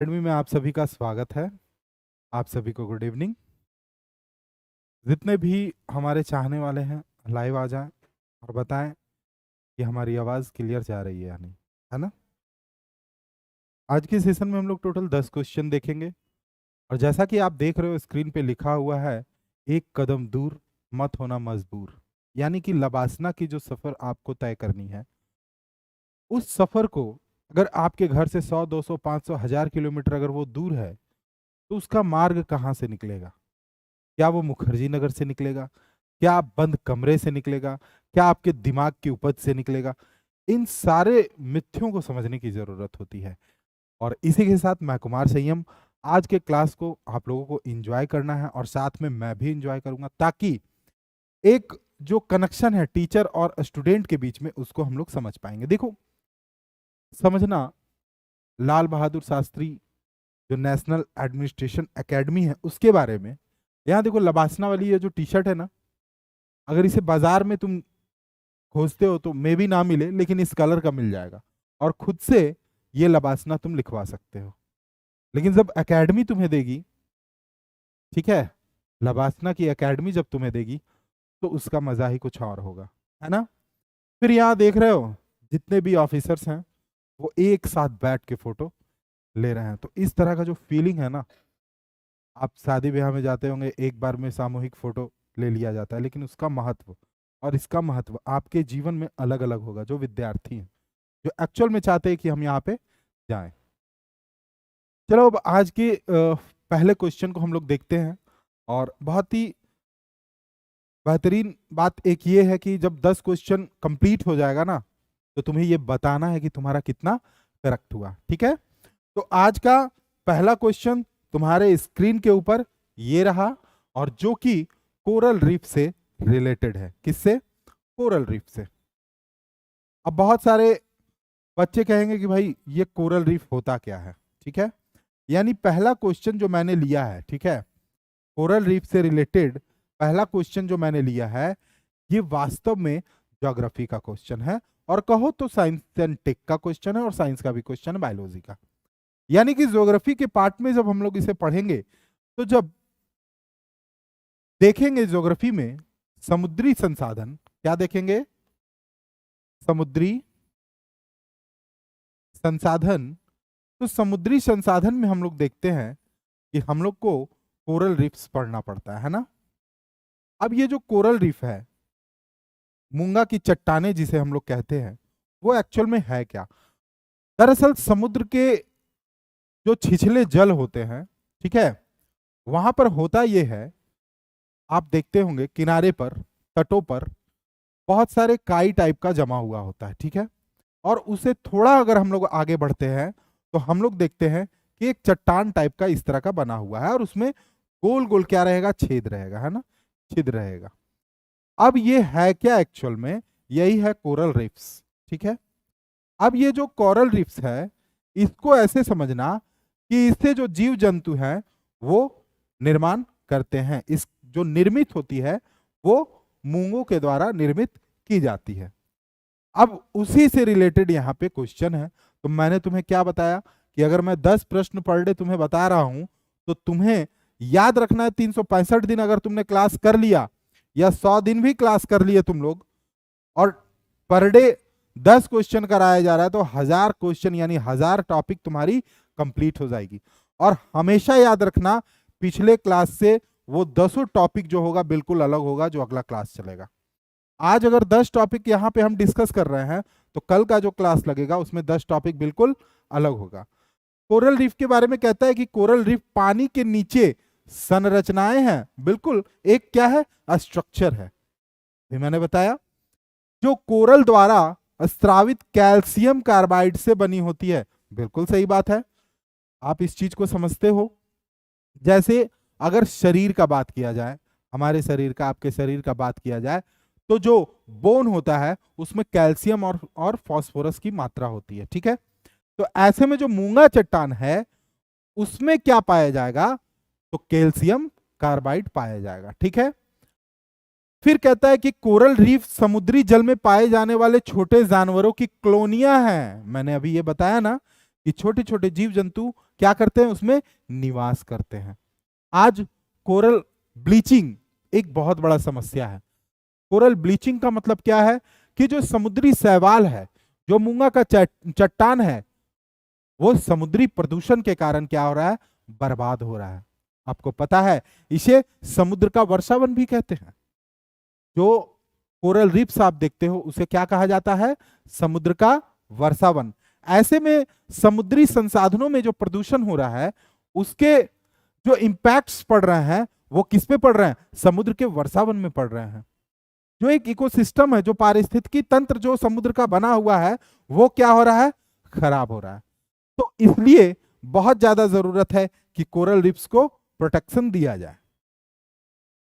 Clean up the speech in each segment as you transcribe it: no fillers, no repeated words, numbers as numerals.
Academy में आप सभी का स्वागत है। आप सभी को गुड इवनिंग। जितने भी हमारे चाहने वाले हैं लाइव आ जाएं और बताएं कि हमारी आवाज़ क्लियर जा रही है या नहीं, है ना। आज के सेशन में हम लोग टोटल 10 क्वेश्चन देखेंगे और जैसा कि आप देख रहे हो स्क्रीन पे लिखा हुआ है, एक कदम दूर मत होना मजबूर। यानी कि लबासना की जो सफ़र आपको तय करनी है, उस सफ़र को अगर आपके घर से 100, 200, 500, 1000 किलोमीटर अगर वो दूर है, तो उसका मार्ग कहाँ से निकलेगा? क्या वो मुखर्जी नगर से निकलेगा? क्या बंद कमरे से निकलेगा? क्या आपके दिमाग की उपज से निकलेगा? इन सारे मिथ्यों को समझने की जरूरत होती है। और इसी के साथ मैं कुमार संयम आज के क्लास को आप लोगों को एंजॉय करना है और साथ में मैं भी एंजॉय करूंगा, ताकि एक जो कनेक्शन है टीचर और स्टूडेंट के बीच में उसको हम लोग समझ पाएंगे। देखो, समझना, लाल बहादुर शास्त्री जो नेशनल एडमिनिस्ट्रेशन एकेडमी है उसके बारे में। यहाँ देखो, लबासना वाली ये जो टी शर्ट है ना, अगर इसे बाजार में तुम खोजते हो तो मे भी ना मिले, लेकिन इस कलर का मिल जाएगा और खुद से ये लबासना तुम लिखवा सकते हो। लेकिन जब एकेडमी तुम्हें देगी, ठीक है, लबासना की एकेडमी जब तुम्हें देगी, तो उसका मजा ही कुछ और होगा, है ना। फिर यहाँ देख रहे हो जितने भी ऑफिसर्स हैं वो एक साथ बैठ के फोटो ले रहे हैं, तो इस तरह का जो फीलिंग है ना, आप शादी ब्याह में जाते होंगे, एक बार में सामूहिक फोटो ले लिया जाता है, लेकिन उसका महत्व और इसका महत्व आपके जीवन में अलग अलग होगा। जो विद्यार्थी हैं, जो एक्चुअल में चाहते हैं कि हम यहाँ पे जाएं। चलो अब आज के पहले क्वेश्चन को हम लोग देखते हैं। और बहुत ही बेहतरीन बात एक ये है कि जब 10 क्वेश्चन कंप्लीट हो जाएगा ना, तो तुम्हें ये बताना है कि तुम्हारा कितना करेक्ट हुआ, ठीक है। तो आज का पहला क्वेश्चन तुम्हारे स्क्रीन के ऊपर ये रहा, और जो कि कोरल रीफ से रिलेटेड है। किससे? कोरल रीफ से। अब बहुत सारे बच्चे कहेंगे कि भाई ये कोरल रीफ होता क्या है, ठीक है। यानी पहला क्वेश्चन जो मैंने लिया है, ठीक है, कोरल रीफ से रिलेटेड पहला क्वेश्चन जो मैंने लिया है, ये वास्तव में ज्योग्राफी का क्वेश्चन है, और कहो तो साइंस एंड टेक का क्वेश्चन है, और साइंस का भी क्वेश्चन है, बायोलॉजी का। यानी कि ज्योग्राफी के पार्ट में जब हम लोग इसे पढ़ेंगे, तो जब देखेंगे ज्योग्राफी में समुद्री संसाधन, क्या देखेंगे? समुद्री संसाधन। तो समुद्री संसाधन में हम लोग देखते हैं कि हम लोग को कोरल रीफ्स पढ़ना पड़ता है ना। अब ये जो कोरल रीफ है, मूंगा की चट्टाने जिसे हम लोग कहते हैं, वो एक्चुअल में है क्या? दरअसल समुद्र के जो छिछले जल होते हैं, ठीक है, वहां पर होता ये है, आप देखते होंगे किनारे पर, तटों पर बहुत सारे काई टाइप का जमा हुआ होता है, ठीक है। और उसे थोड़ा अगर हम लोग आगे बढ़ते हैं, तो हम लोग देखते हैं कि एक चट्टान टाइप का इस तरह का बना हुआ है, और उसमें गोल गोल क्या रहेगा? छेद रहेगा, है ना, छिद्र रहेगा। अब ये है क्या एक्चुअल में? यही है कोरल रीफ्स, ठीक है। अब ये जो कोरल रीफ्स है, इसको ऐसे समझना कि इससे जो जीव जंतु हैं वो निर्माण करते हैं। इस जो निर्मित होती है वो मूंगों के द्वारा निर्मित की जाती है। अब उसी से रिलेटेड यहाँ पे क्वेश्चन है। तो मैंने तुम्हें क्या बताया कि अगर मैं 10 प्रश्न पर डे तुम्हें बता रहा हूं, तो तुम्हें याद रखना है 365 दिन अगर तुमने क्लास कर लिया, या 100 दिन भी क्लास कर लिए तुम लोग, और पर डे 10 क्वेश्चन कराया जा रहा है, तो 1000 क्वेश्चन यानी 1000 टॉपिक तुम्हारी कंप्लीट हो जाएगी। और हमेशा याद रखना, पिछले क्लास से वो 10 टॉपिक जो होगा बिल्कुल अलग होगा जो अगला क्लास चलेगा। आज अगर 10 टॉपिक यहाँ पे हम डिस्कस कर रहे हैं, तो कल का जो क्लास लगेगा उसमें 10 टॉपिक बिल्कुल अलग होगा। कोरल रीफ के बारे में कहता है कि कोरल रीफ पानी के नीचे संरचनाएं हैं, बिल्कुल एक क्या है? स्ट्रक्चर है। भी मैंने बताया, जो कोरल द्वारा स्त्रावित कैल्शियम कार्बाइड से बनी होती है, बिल्कुल सही बात है। आप इस चीज को समझते हो। जैसे अगर शरीर का बात किया जाए, हमारे शरीर का, आपके शरीर का बात किया जाए, तो जो बोन होता है उसमें कैल्शियम और फास्फोरस की मात्रा होती है, ठीक है। तो ऐसे में जो मूंगा चट्टान है उसमें क्या पाया जाएगा? तो कैल्शियम कार्बाइड पाया जाएगा, ठीक है। फिर कहता है कि कोरल रीफ समुद्री जल में पाए जाने वाले छोटे जानवरों की कॉलोनियां हैं। मैंने अभी ये बताया ना कि छोटे छोटे जीव जंतु क्या करते हैं, उसमें निवास करते हैं। आज कोरल ब्लीचिंग एक बहुत बड़ा समस्या है। कोरल ब्लीचिंग का मतलब क्या है कि जो समुद्री शैवाल है, जो मूंगा का चट्टान है, वो समुद्री प्रदूषण के कारण क्या हो रहा है, बर्बाद हो रहा है। आपको पता है इसे समुद्र का वर्षावन भी कहते हैं। जो कोरल रीफ्स आप देखते हो उसे क्या कहा जाता है, समुद्र का वर्षावन। ऐसे में समुद्री संसाधनों में जो प्रदूषण हो रहा है उसके जो इंपैक्ट्स पड़ रहे हैं वो किस पे पड़ रहे हैं, समुद्र के वर्षावन में पड़ रहे हैं। जो एक इकोसिस्टम है, जो पारिस्थितिकी तंत्र जो समुद्र का बना हुआ है, वो क्या हो रहा है, खराब हो रहा है। तो इसलिए बहुत ज्यादा जरूरत है कि कोरल रीफ्स को प्रोटेक्शन दिया जाए।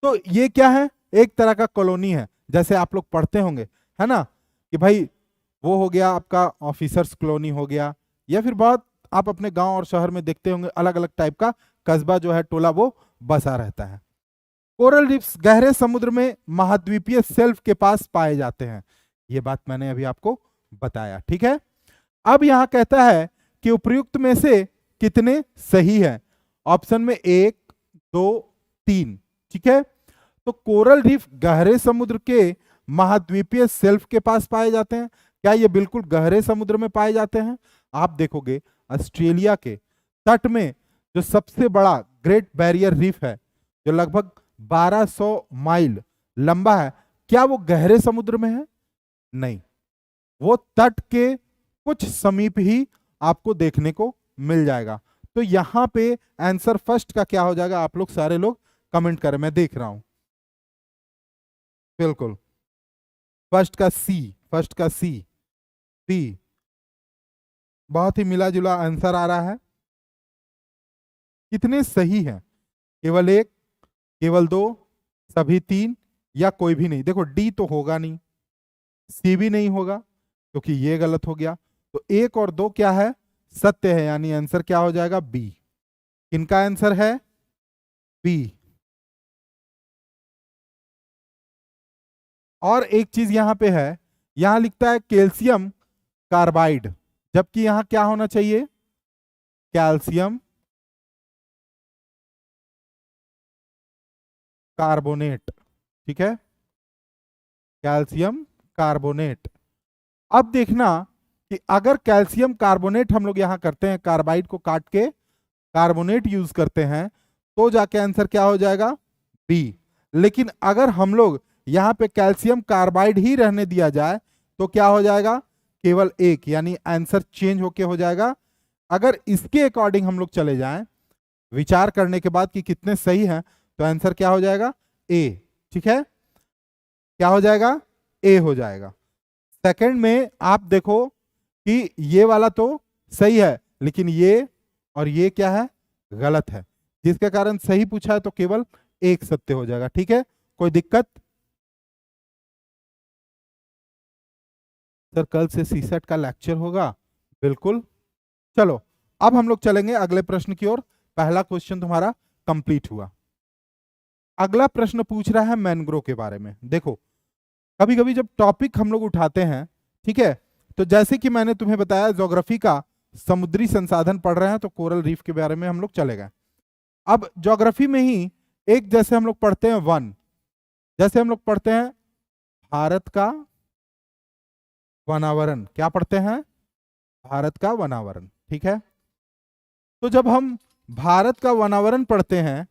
तो ये क्या है, एक तरह का कॉलोनी है, जैसे आप लोग पढ़ते होंगे, है ना, कि भाई वो हो गया आपका ऑफिसर्स कॉलोनी हो गया, या फिर बहुत आप अपने गांव और शहर में देखते होंगे अलग अलग टाइप का कस्बा जो है, टोला, वो बसा रहता है। कोरल रीफ्स गहरे समुद्र में महाद्वीपीय शेल्फ के पास पाए जाते हैं। ये बात मैंने अभी आपको बताया, ठीक है। अब यहां कहता है कि उपर्युक्त में से कितने सही है। ऑप्शन में 1, 2, 3, ठीक है। तो कोरल रीफ गहरे समुद्र के महाद्वीपीय शेल्फ के पास पाए जाते हैं। क्या ये बिल्कुल गहरे समुद्र में पाए जाते हैं? आप देखोगे ऑस्ट्रेलिया के तट में जो सबसे बड़ा ग्रेट बैरियर रीफ है, जो लगभग 1200 माइल लंबा है, क्या वो गहरे समुद्र में है? नहीं, वो तट के कुछ समीप ही आपको देखने को मिल जाएगा। तो यहां पे आंसर फर्स्ट का क्या हो जाएगा, आप लोग सारे लोग कमेंट करें, मैं देख रहा हूं। बिल्कुल फर्स्ट का सी, फर्स्ट का सी, सी बहुत ही मिला जुला आंसर आ रहा है। कितने सही हैं? केवल 1, केवल 2, सभी 3, या कोई भी नहीं? देखो डी तो होगा नहीं, सी भी नहीं होगा क्योंकि ये गलत हो गया। तो 1 और 2 क्या है, सत्य है, यानी आंसर क्या हो जाएगा, बी। किनका आंसर है, बी। और एक चीज यहां पे है, यहां लिखता है कैल्शियम कार्बाइड, जबकि यहां क्या होना चाहिए, कैल्शियम कार्बोनेट, ठीक है, कैल्शियम कार्बोनेट। अब देखना कि अगर कैल्शियम कार्बोनेट हम लोग यहां करते हैं, कार्बाइड को काट के कार्बोनेट यूज करते हैं, तो जाके आंसर क्या हो जाएगा, बी। लेकिन अगर हम लोग यहां पे कैल्शियम कार्बाइड ही रहने दिया जाए तो क्या हो जाएगा, केवल 1, यानी आंसर चेंज होके हो जाएगा। अगर इसके अकॉर्डिंग हम लोग चले जाएं, विचार करने के बाद कि कितने सही हैं, तो आंसर क्या हो जाएगा, ए, ठीक है, क्या हो जाएगा, ए हो जाएगा। सेकंड में आप देखो कि ये वाला तो सही है, लेकिन ये और ये क्या है, गलत है, जिसके कारण सही पूछा है तो केवल 1 सत्य हो जाएगा, ठीक है। कोई दिक्कत? सर कल से सीसेट का लेक्चर होगा, बिल्कुल। चलो अब हम लोग चलेंगे अगले प्रश्न की ओर। पहला क्वेश्चन तुम्हारा कंप्लीट हुआ। अगला प्रश्न पूछ रहा है मैंग्रोव के बारे में। देखो कभी कभी जब टॉपिक हम लोग उठाते हैं, ठीक है, तो जैसे कि मैंने तुम्हें बताया ज्योग्राफी का समुद्री संसाधन पढ़ रहे हैं, तो कोरल रीफ के बारे में हम लोग चले गए। अब ज्योग्राफी में ही एक, जैसे हम लोग पढ़ते हैं वन, जैसे हम लोग पढ़ते हैं भारत का वनावरण, क्या पढ़ते हैं, भारत का वनावरण, ठीक है। तो जब हम भारत का वनावरण पढ़ते हैं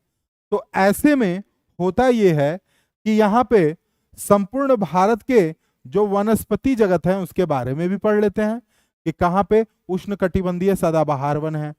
तो ऐसे में होता यह है कि यहाँ पे संपूर्ण भारत के जो वनस्पति जगत है उसके बारे में भी पढ़ लेते हैं कि कहाँ पे उष्णकटिबंधीय सदाबहार वन है,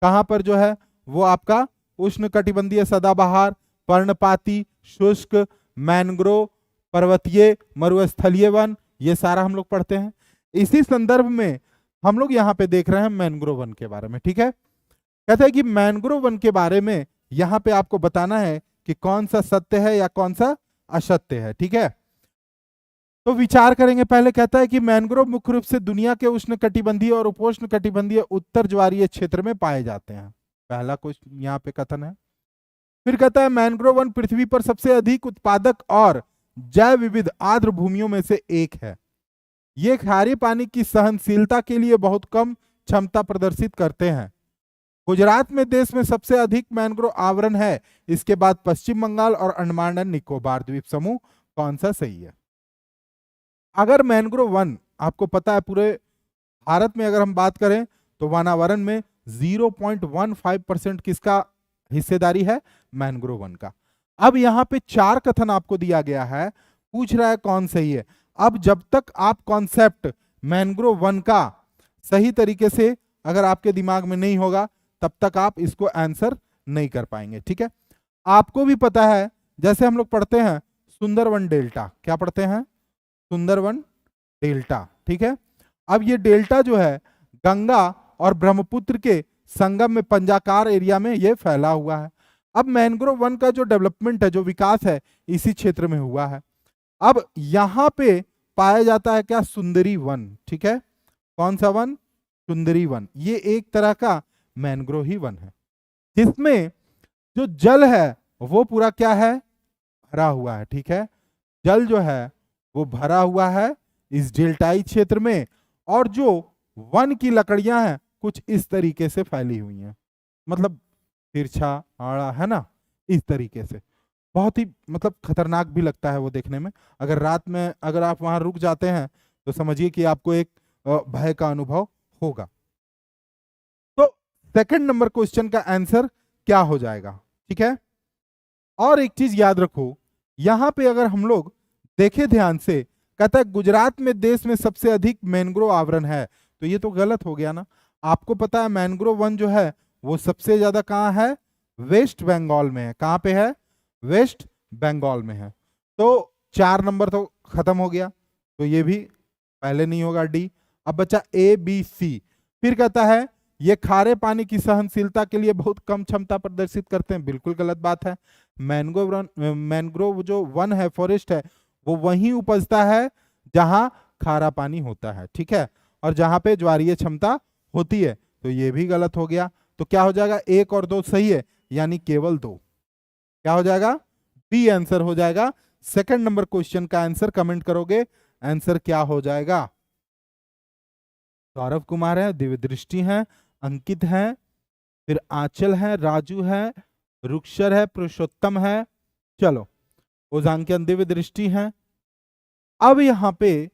कहाँ पर जो है वो आपका उष्णकटिबंधीय सदाबहार, पर्णपाती, शुष्क, मैंग्रोव, पर्वतीय, मरुस्थलीय वन, ये सारा हम लोग पढ़ते हैं। इसी संदर्भ में हम लोग यहाँ पे देख रहे हैं मैंग्रोव वन के बारे में, ठीक है। कहते हैं कि मैंग्रोव वन के बारे में यहाँ पे आपको बताना है कि कौन सा सत्य है या कौन सा असत्य है, ठीक है। तो विचार करेंगे पहले। कहता है कि मैंग्रोव मुख्य रूप से दुनिया के उष्णकटिबंधीय और उपोष्णकटिबंधीय उत्तर ज्वारीय क्षेत्र में पाए जाते हैं, पहला कुछ यहाँ पे कथन है। फिर कहता है मैंग्रोव वन पृथ्वी पर सबसे अधिक उत्पादक और जैव विविध आर्द्र भूमियों में से एक है। ये खारे पानी की सहनशीलता के लिए बहुत कम क्षमता प्रदर्शित करते हैं। गुजरात में देश में सबसे अधिक मैंग्रोव आवरण है, इसके बाद पश्चिम बंगाल और अंडमान एंड निकोबार द्वीप समूह, कौन सा सही है? अगर मैंग्रोव वन आपको पता है, पूरे भारत में अगर हम बात करें तो वनावरण में 0.15% किसका हिस्सेदारी है? मैंग्रोव वन का। अब यहां पे चार कथन आपको दिया गया है, पूछ रहा है कौन सही है। अब जब तक आप कॉन्सेप्ट मैंग्रोव वन का सही तरीके से अगर आपके दिमाग में नहीं होगा, तब तक आप इसको आंसर नहीं कर पाएंगे। ठीक है, आपको भी पता है, जैसे हम लोग पढ़ते हैं सुंदरवन डेल्टा, क्या पढ़ते हैं? सुंदरवन डेल्टा। ठीक है, अब ये डेल्टा जो है गंगा और ब्रह्मपुत्र के संगम में पंजाकार एरिया में ये फैला हुआ है। अब मैंग्रोव वन का जो डेवलपमेंट है, जो विकास है, इसी क्षेत्र में हुआ है। अब यहां पे पाया जाता है क्या? सुंदरी वन। ठीक है, कौन सा वन? सुंदरी वन। ये एक तरह का मैंग्रोव ही वन है, जिसमें जो जल है वो पूरा क्या है? भरा हुआ है। ठीक है, जल जो है वो भरा हुआ है इस डेल्टाई क्षेत्र में, और जो वन की लकड़ियां हैं कुछ इस तरीके से फैली हुई हैं, मतलब तिरछा आड़ा है ना, इस तरीके से। बहुत ही मतलब खतरनाक भी लगता है वो देखने में। अगर रात में अगर आप वहां रुक जाते हैं तो समझिए कि आपको एक भय का अनुभव होगा। तो सेकंड नंबर क्वेश्चन का आंसर क्या हो जाएगा? ठीक है, और एक चीज याद रखो, यहां पे अगर हम लोग देखें ध्यान से, कहता है गुजरात में देश में सबसे अधिक मैंग्रोव आवरण है, तो ये तो गलत हो गया ना। आपको पता है मैंग्रोव वन जो है वो सबसे ज्यादा कहाँ है? वेस्ट बंगाल में है। कहाँ पे है? वेस्ट बंगाल में है। तो 4 नंबर तो खत्म हो गया, तो ये भी पहले नहीं होगा, डी। अब बचा ए बी सी। फिर कहता है ये खारे पानी की सहनशीलता के लिए बहुत कम क्षमता प्रदर्शित करते हैं, बिल्कुल गलत बात है। मैंग्रोव जो वन है, फॉरेस्ट है, वो वहीं उपजता है जहां खारा पानी होता है। ठीक है, और जहां पे ज्वारीय क्षमता होती है, तो ये भी गलत हो गया। तो क्या हो जाएगा? 1 और 2 सही है, यानी केवल 2। क्या हो जाएगा? बी आंसर हो जाएगा। सेकंड नंबर क्वेश्चन का आंसर कमेंट करोगे, आंसर क्या हो जाएगा? सौरभ कुमार है, दिव्य दृष्टि है, अंकित है, फिर आंचल है, राजू है, रुक्षर है, पुरुषोत्तम है, चलो ओजांकियन, दिव्य दृष्टि है। अब यहां पे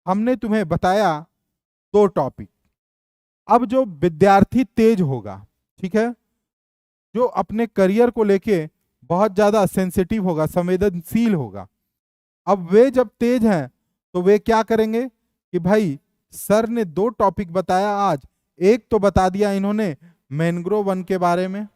हमने तुम्हें बताया 2 टॉपिक। अब जो विद्यार्थी तेज होगा, ठीक है, जो अपने करियर को लेके बहुत ज्यादा सेंसिटिव होगा, संवेदनशील होगा, अब वे जब तेज हैं तो वे क्या करेंगे कि भाई सर ने 2 टॉपिक बताया आज, एक तो बता दिया इन्होंने मैंग्रोव वन के बारे में,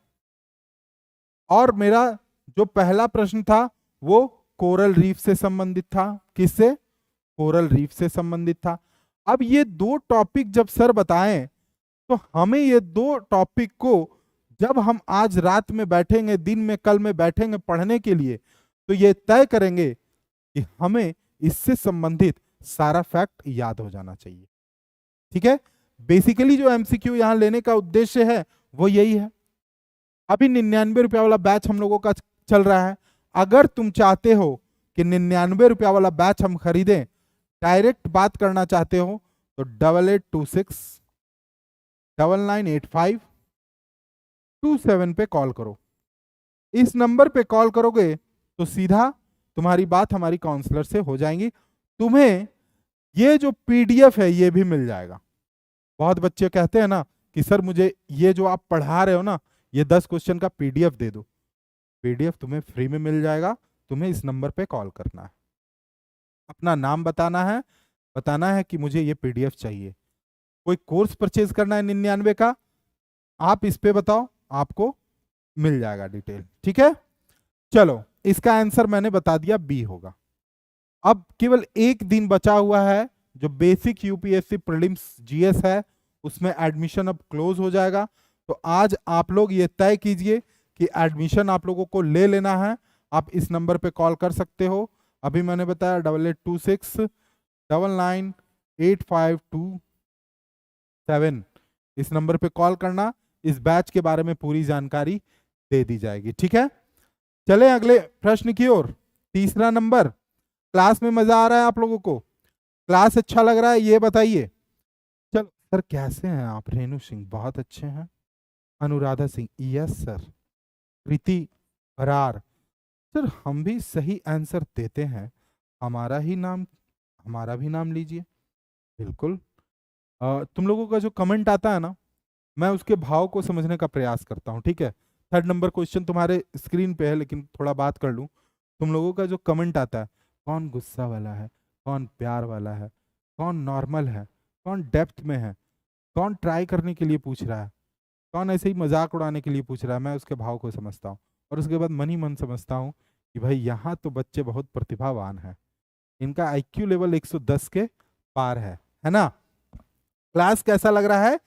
और मेरा जो पहला प्रश्न था वो कोरल रीफ से संबंधित था। किससे? कोरल रीफ से संबंधित था। अब ये 2 टॉपिक जब सर बताएं, तो हमें ये 2 टॉपिक को जब हम आज रात में बैठेंगे, दिन में, कल में बैठेंगे पढ़ने के लिए, तो ये तय करेंगे कि हमें इससे संबंधित सारा फैक्ट याद हो जाना चाहिए। ठीक है, बेसिकली जो एमसीक्यू यहां लेने का उद्देश्य है वो यही है। अभी 99 रुपया वाला बैच हम लोगों का चल रहा है। अगर तुम चाहते हो कि 99 रुपया वाला बैच हम खरीदें, डायरेक्ट बात करना चाहते हो, तो 8826998527 पे कॉल करो। इस नंबर पे कॉल करोगे तो सीधा तुम्हारी बात हमारी काउंसलर से हो जाएंगी। तुम्हें ये जो पीडीएफ है ये भी मिल जाएगा। बहुत बच्चे कहते हैं ना कि सर मुझे ये जो आप पढ़ा रहे हो ना, ये 10 क्वेश्चन का पीडीएफ दे दो। पीडीएफ तुम्हें फ्री में मिल जाएगा। तुम्हें इस नंबर पे कॉल करना है, अपना नाम बताना है कि मुझे ये पीडीएफ चाहिए। कोई कोर्स परचेज करना है 99 का, आप इस पे बताओ, आपको मिल जाएगा डिटेल। ठीक है, चलो इसका आंसर मैंने बता दिया, बी होगा। अब केवल एक दिन बचा हुआ है, जो बेसिक यूपीएससी प्रीलिम्स जीएस है, उसमें एडमिशन अब क्लोज हो जाएगा। तो आज आप लोग ये तय कीजिए कि एडमिशन आप लोगों को ले लेना है। आप इस नंबर पे कॉल कर सकते हो, अभी मैंने बताया 8826998527, इस नंबर पे कॉल करना, इस बैच के बारे में पूरी जानकारी दे दी जाएगी। ठीक है, चले अगले प्रश्न की ओर। तीसरा नंबर, क्लास में मजा आ रहा है आप लोगों को? क्लास अच्छा लग रहा है ये बताइए। चलो सर कैसे हैं आप? रेणु सिंह बहुत अच्छे हैं। Anuradha Singh, yes sir. Preeti Brar, sir हम भी सही आंसर देते हैं, हमारा भी नाम लीजिए। बिल्कुल। तुम लोगों का जो कमेंट आता है ना, मैं उसके भाव को समझने का प्रयास करता हूँ, ठीक है। थर्ड नंबर क्वेश्चन तुम्हारे स्क्रीन पे है, लेकिन थोड़ा बात कर लूँ। तुम लोगों का जो कमेंट आता है, कौन गुस्सा वाला है, कौन प्यार वाला है, कौन नॉर्मल है, कौन डेप्थ में है, कौन ट्राई करने के लिए पूछ रहा है, कौन ऐसे ही मजाक उड़ाने के लिए पूछ रहा है, मैं उसके भाव को समझता हूँ। और उसके बाद मन ही मन समझता हूँ कि भाई यहाँ तो बच्चे बहुत प्रतिभावान हैं, इनका आईक्यू लेवल 110 के पार है ना। क्लास कैसा लग रहा है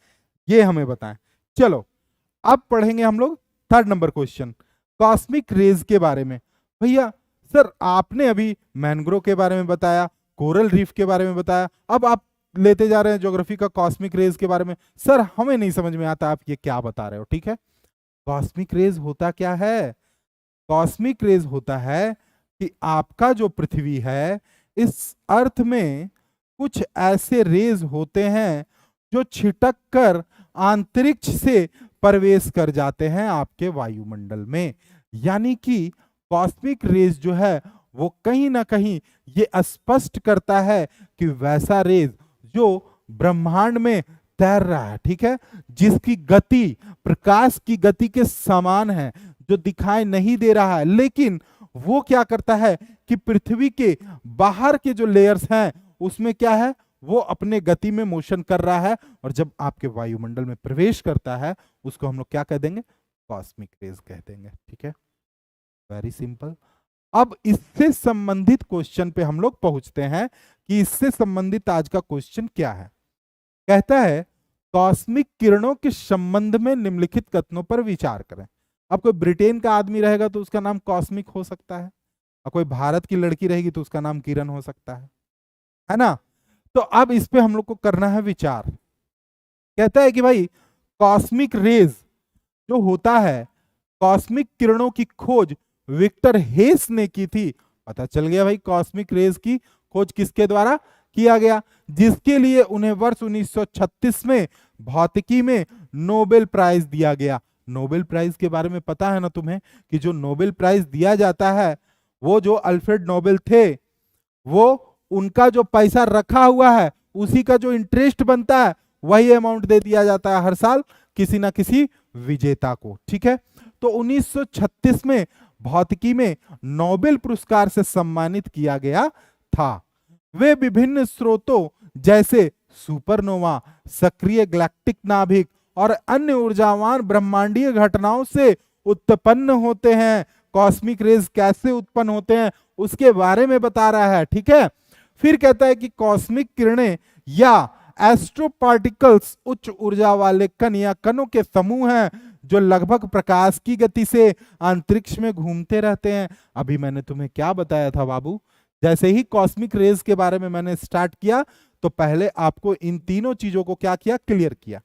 ये हमें बताएं। चलो अब पढ़ेंगे हम लोग third number question, cosmic rays के बारे में। भैया सर आपने अभी मैंग्रोव के बारे में बताया, कोरल रीफ के बारे में बताया, अब आप लेते जा रहे हैं ज्योग्राफी का कॉस्मिक रेज के बारे में। सर हमें नहीं समझ में आता आप ये क्या बता रहे हो, ठीक है। कॉस्मिक रेज होता क्या है? कॉस्मिक रेज होता है कि आपका जो पृथ्वी है, इस अर्थ में कुछ ऐसे रेज होते हैं जो छिटक कर अंतरिक्ष से प्रवेश कर जाते हैं आपके वायुमंडल में। यानी कि कॉस्मिक रेज जो है वो कहीं ना कहीं ये स्पष्ट करता है कि वैसा रेज जो ब्रह्मांड में तैर रहा है, ठीक है, जिसकी गति प्रकाश की गति के समान है, जो दिखाई नहीं दे रहा है, लेकिन वो क्या करता है कि पृथ्वी के बाहर के जो लेयर्स हैं उसमें क्या है, वो अपने गति में मोशन कर रहा है, और जब आपके वायुमंडल में प्रवेश करता है उसको हम लोग क्या कह देंगे, कॉस्मिक रेज कह देंगे, ठीक है। Very simple. अब इससे संबंधित क्वेश्चन पे हम लोग पहुंचते हैं कि इससे संबंधित आज का क्वेश्चन क्या है। कहता है कॉस्मिक किरणों के संबंध में निम्नलिखित कथनों पर विचार करें। अब कोई ब्रिटेन का आदमी रहेगा तो उसका नाम कॉस्मिक हो सकता है, और कोई भारत की लड़की रहेगी तो उसका नाम किरण हो सकता है ना। तो अब इस पे हम लोग को करना है विचार। कहता है कि भाई कॉस्मिक रेज जो होता है, कॉस्मिक किरणों की खोज विक्टर हेस ने की थी। पता चल गया भाई कॉस्मिक रेज की खोज किसके द्वारा किया गया, जिसके लिए उन्हें वर्ष 1936 में भौतिकी में नोबेल प्राइज दिया गया। नोबेल प्राइज के बारे में पता है ना तुम्हें कि जो नोबेल प्राइज दिया जाता है, वो जो अल्फ्रेड नोबेल थे, वो उनका जो पैसा रखा हुआ है उसी का जो इंटरेस्ट बनता है वही अमाउंट दे दिया जाता है हर साल किसी ना किसी विजेता को, ठीक है। तो 1936 में भौतिकी में नोबेल पुरस्कार से सम्मानित किया गया था। वे विभिन्न स्रोतों जैसे सुपरनोवा, सक्रिय गैलेक्टिक नाभिक और अन्य ऊर्जावान ब्रह्मांडीय घटनाओं से उत्पन्न होते हैं। कॉस्मिक रेज कैसे उत्पन्न होते हैं उसके बारे में बता रहा है, ठीक है। फिर कहता है कि कॉस्मिक किरणें या एस्ट्रो पार्टिकल्स उच्च ऊर्जा वाले कण या कणों के समूह हैं जो लगभग प्रकाश की गति से अंतरिक्ष में घूमते रहते हैं। अभी मैंने तुम्हें क्या बताया था बाबू, जैसे ही कॉस्मिक रेज के बारे में मैंने स्टार्ट किया तो पहले आपको इन तीनों चीजों को क्या किया, क्लियर किया।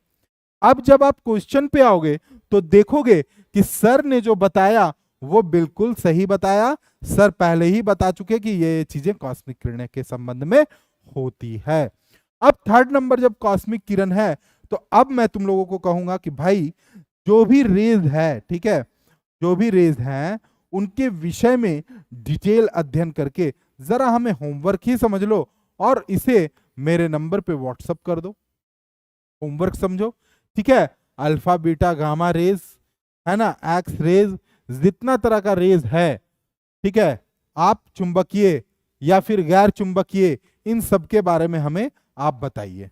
अब जब आप क्वेश्चन पे आओगे तो देखोगे कि सर ने जो बताया वो बिल्कुल सही बताया। सर पहले ही बता चुके कि ये चीजें कॉस्मिक किरणें के संबंध में होती है। अब थर्ड नंबर जब कॉस्मिक किरण है तो अब मैं तुम लोगों को कहूंगा कि भाई जो भी रेज है, ठीक है, जो भी रेज हैं उनके विषय में डिटेल अध्ययन करके जरा हमें होमवर्क ही समझ लो और इसे मेरे नंबर पे व्हाट्सअप कर दो। होमवर्क समझो, ठीक है। अल्फा बीटा गामा रेज है ना, एक्स रेज, जितना तरह का रेज है, ठीक है, आप चुंबकीय या फिर गैर चुंबकीय, इन सब के बारे में हमें आप बताइए,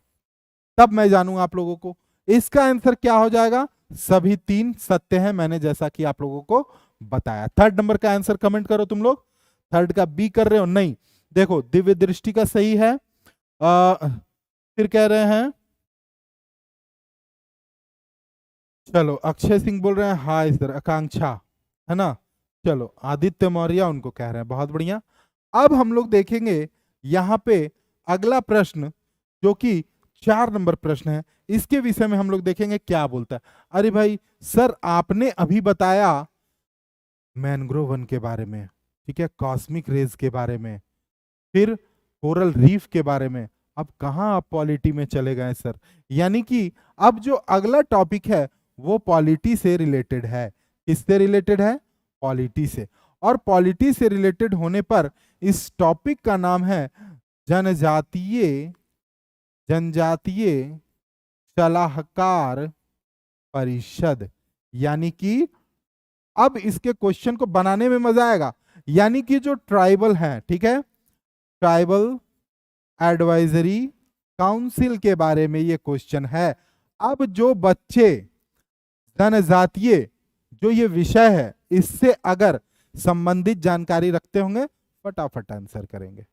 तब मैं जानूंगा आप लोगों को। इसका आंसर क्या हो जाएगा, सभी तीन सत्य हैं, मैंने जैसा कि आप लोगों को बताया। थर्ड नंबर का आंसर कमेंट करो तुम लोग। थर्ड का बी कर रहे हो, नहीं देखो दिव्य दृष्टि का सही है। फिर कह रहे हैं, चलो अक्षय सिंह बोल रहे हैं हाय सर, आकांक्षा है ना, चलो आदित्य मौर्य उनको कह रहे हैं, बहुत बढ़िया। अब हम लोग देखेंगे यहाँ पे अगला प्रश्न जो कि 4 नंबर प्रश्न है, इसके विषय में हम लोग देखेंगे क्या बोलता है। अरे भाई सर आपने अभी बताया मैनग्रोव वन के बारे में, ठीक है, कॉस्मिक रेज के बारे में, फिर कोरल रीफ के बारे में, अब कहां आप पॉलिटी में चले गए सर। यानी कि अब जो अगला टॉपिक है वो पॉलिटी से रिलेटेड है। किससे रिलेटेड है? पॉलिटी से। और पॉलिटी से रिलेटेड होने पर इस टॉपिक का नाम है जनजातीय सलाहकार परिषद। यानी कि अब इसके क्वेश्चन को बनाने में मजा आएगा। यानी कि जो ट्राइबल है, ठीक है, ट्राइबल एडवाइजरी काउंसिल के बारे में ये क्वेश्चन है। अब जो बच्चे जनजातीय जो ये विषय है इससे अगर संबंधित जानकारी रखते होंगे फटाफट आंसर करेंगे।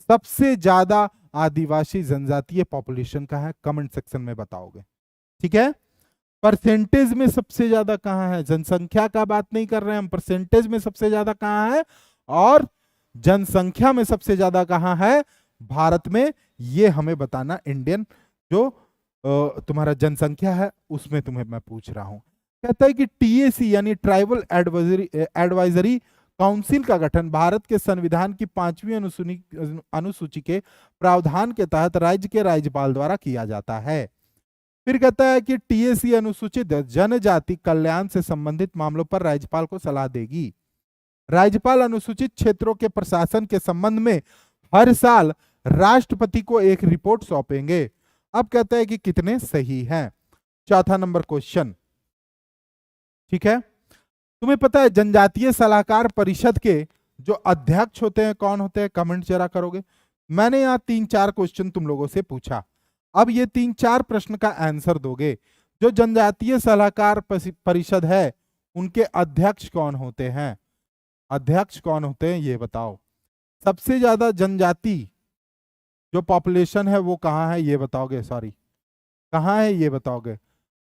सबसे ज्यादा आदिवासी जनजातीय पॉपुलेशन का है, कमेंट सेक्शन में बताओगे। ठीक है, परसेंटेज में सबसे ज्यादा कहां है? जनसंख्या का बात नहीं कर रहे हैं हम, परसेंटेज में सबसे ज्यादा कहां है और जनसंख्या में सबसे ज्यादा कहां है भारत में, ये हमें बताना। इंडियन जो तुम्हारा जनसंख्या है उसमें तुम्हें मैं पूछ रहा हूं। कहता है कि टीएसी यानी ट्राइबल एडवाइजरी काउंसिल का गठन भारत के संविधान की 5वीं अनुसूची के प्रावधान के तहत राज्य के राज्यपाल द्वारा किया जाता है। फिर कहता है कि टीएसी अनुसूचित जनजाति कल्याण से संबंधित मामलों पर राज्यपाल को सलाह देगी। राज्यपाल अनुसूचित क्षेत्रों के प्रशासन के संबंध में हर साल राष्ट्रपति को एक रिपोर्ट सौंपेंगे। अब कहता है कि कितने सही हैं। चौथा नंबर क्वेश्चन, ठीक है, तुम्हें पता है जनजातीय सलाहकार परिषद के जो अध्यक्ष होते हैं कौन होते हैं? कमेंट जरा करोगे। मैंने यहां 3-4 क्वेश्चन तुम लोगों से पूछा, अब ये 3-4 प्रश्न का आंसर दोगे। जो जनजातीय सलाहकार परिषद है उनके अध्यक्ष कौन होते हैं? अध्यक्ष कौन होते हैं ये बताओ। सबसे ज्यादा जनजाति जो पॉपुलेशन है वो कहां है ये बताओगे। सॉरी, कहां है ये बताओगे।